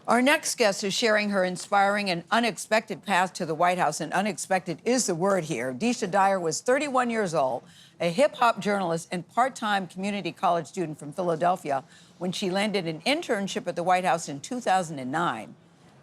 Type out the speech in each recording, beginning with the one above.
Our next guest is sharing her inspiring and unexpected path to the White House, and unexpected is the word here. Deesha Dyer was 31 years old, a hip-hop journalist and part-time community college student from Philadelphia when she landed an internship at the White House in 2009.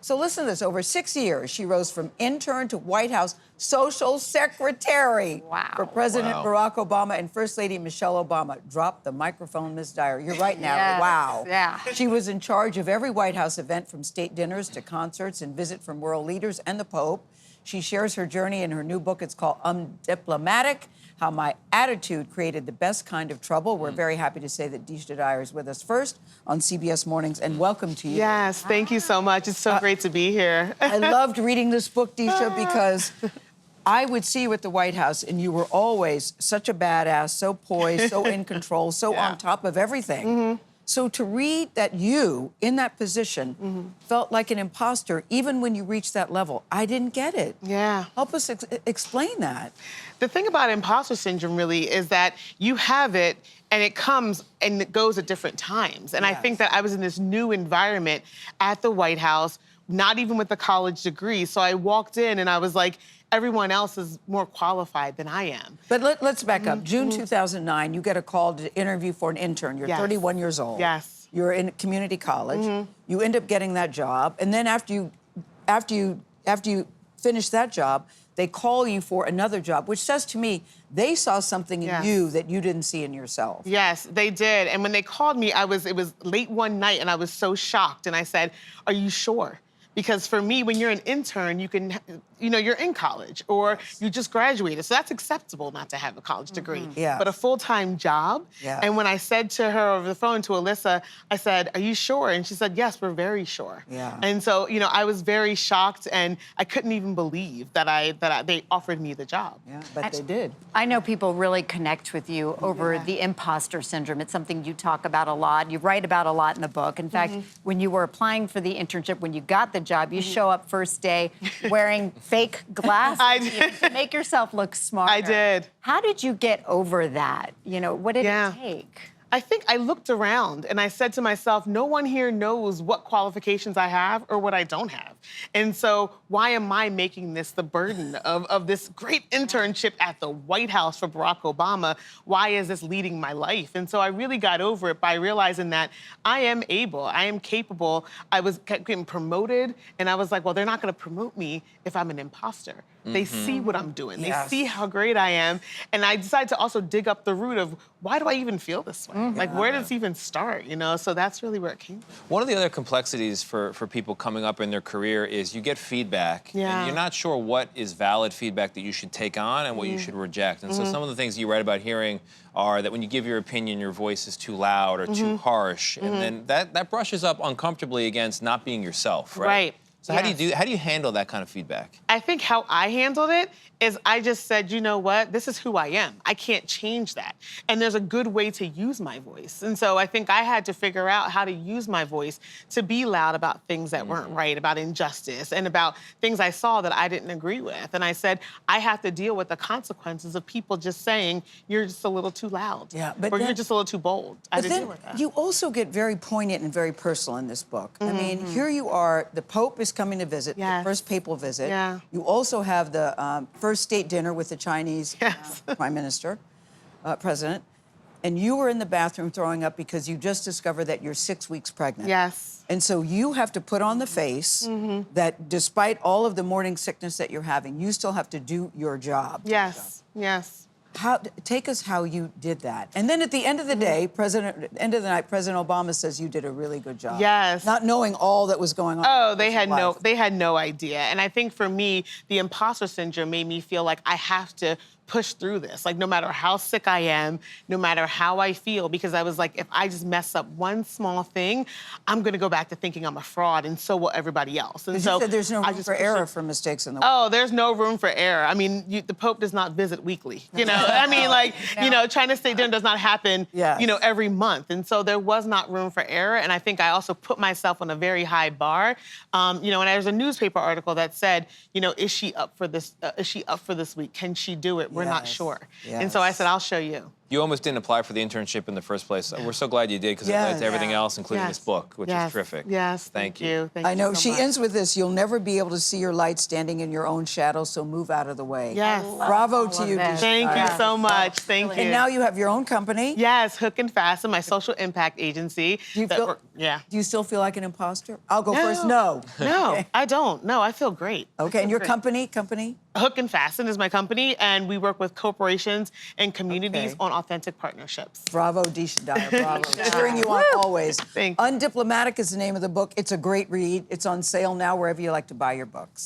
So listen to this, over 6 years, she rose from intern to White House social secretary for President Barack Obama and First Lady Michelle Obama. Drop the microphone, Ms. Dyer. You're right now. Yes. Wow. Yeah. She was in charge of every White House event, from state dinners to concerts and visit from world leaders and the Pope. She shares her journey in her new book. It's called Undiplomatic: How My Attitude Created the Best Kind of Trouble. We're very happy to say that Deesha Dyer is with us first on CBS Mornings, and welcome to you. Yes, thank you so much. It's so great to be here. I loved reading this book, Deesha, because I would see you at the White House, and you were always such a badass, so poised, so in control, so on top of everything. So to read that you, in that position, felt like an imposter, even when you reached that level, I didn't get it. Yeah. Help us explain that. The thing about imposter syndrome really is that you have it and it comes and it goes at different times. And I think that I was in this new environment at the White House, not even with a college degree. So I walked in and I was like, everyone else is more qualified than I am. But let's back up. June 2009, you get a call to interview for an intern. You're 31 years old. Yes. You're in community college. You end up getting that job, and then after you finish that job, they call you for another job, which says to me they saw something in you that you didn't see in yourself. Yes, they did. And when they called me, it was late one night, and I was so shocked. And I said, "Are you sure?" Because for me, when you're an intern, you can, you're in college or you just graduated. So that's acceptable not to have a college degree. But a full-time job. And when I said to her over the phone, to Alyssa, I said, "Are you sure?" And she said, "Yes, we're very sure." And so, I was very shocked, and I couldn't even believe that they offered me the job. But they did. I know people really connect with you over the imposter syndrome. It's something you talk about a lot. You write about a lot in the book. In fact, when you were applying for the internship, when you got the job, you show up first day wearing fake glasses to make yourself look smarter. I did. How did you get over that? What did it take? I think I looked around and I said to myself, no one here knows what qualifications I have or what I don't have. And so why am I making this the burden of this great internship at the White House for Barack Obama? Why is this leading my life? And so I really got over it by realizing that I am able, I am capable. I was getting promoted, and I was like, well, they're not gonna promote me if I'm an imposter. They see what I'm doing. They see how great I am. And I decided to also dig up the root of, why do I even feel this way? Like, where does it even start, So that's really where it came from. One of the other complexities for people coming up in their career is you get feedback, and you're not sure what is valid feedback that you should take on and what you should reject. And so some of the things you write about hearing are that when you give your opinion, your voice is too loud or too harsh, and then that brushes up uncomfortably against not being yourself, right? So how do you handle that kind of feedback? I think how I handled it is I just said, you know what, this is who I am. I can't change that. And there's a good way to use my voice. And so I think I had to figure out how to use my voice to be loud about things that weren't right, about injustice, and about things I saw that I didn't agree with. And I said, I have to deal with the consequences of people just saying, you're just a little too loud. Or you're just a little too bold. I had to deal with that. You also get very poignant and very personal in this book. I mean, here you are, the Pope is coming to visit, the first papal visit. You also have the first state dinner with the Chinese prime minister, president, and you were in the bathroom throwing up because you just discovered that you're 6 weeks pregnant. And so you have to put on the face that despite all of the morning sickness that you're having, you still have to do your job. Yes. Take us how you did that. And then at the end of the day, end of the night, President Obama says you did a really good job. Not knowing all that was going on. Oh, they had no idea. And I think for me, the imposter syndrome made me feel like I have to push through this, like no matter how sick I am, no matter how I feel, because I was like, if I just mess up one small thing, I'm gonna go back to thinking I'm a fraud, and so will everybody else. And so you said there's no room for error for mistakes in the world. Oh, there's no room for error. I mean, the Pope does not visit weekly, I mean, like, China State Dinner does not happen, every month. And so there was not room for error. And I think I also put myself on a very high bar. And there's a newspaper article that said, is she up for this? Is she up for this week? Can she do it? We're not sure. And so I said, I'll show you. You almost didn't apply for the internship in the first place. We're so glad you did because it led to everything else, including this book, which is terrific. Yes, thank you. Thank I know. you so She much. ends with this: "You'll never be able to see your light standing in your own shadow, so move out of the way." Yes. Bravo to you, that. Deesha Thank Dyer. you so much. Thank you. And now you have your own company. Yes, Hook and Fasten, my social impact agency. Do you feel? Yeah. Do you still feel like an imposter? I'll go first. No. No, I don't. No, I feel great. Okay, and your company? Hook and Fasten is my company, and we work with corporations and communities Okay. on authentic partnerships. Bravo, Deesha Dyer. Bravo. Cheering you on always. Thank you. Undiplomatic is the name of the book. It's a great read. It's on sale now wherever you like to buy your books.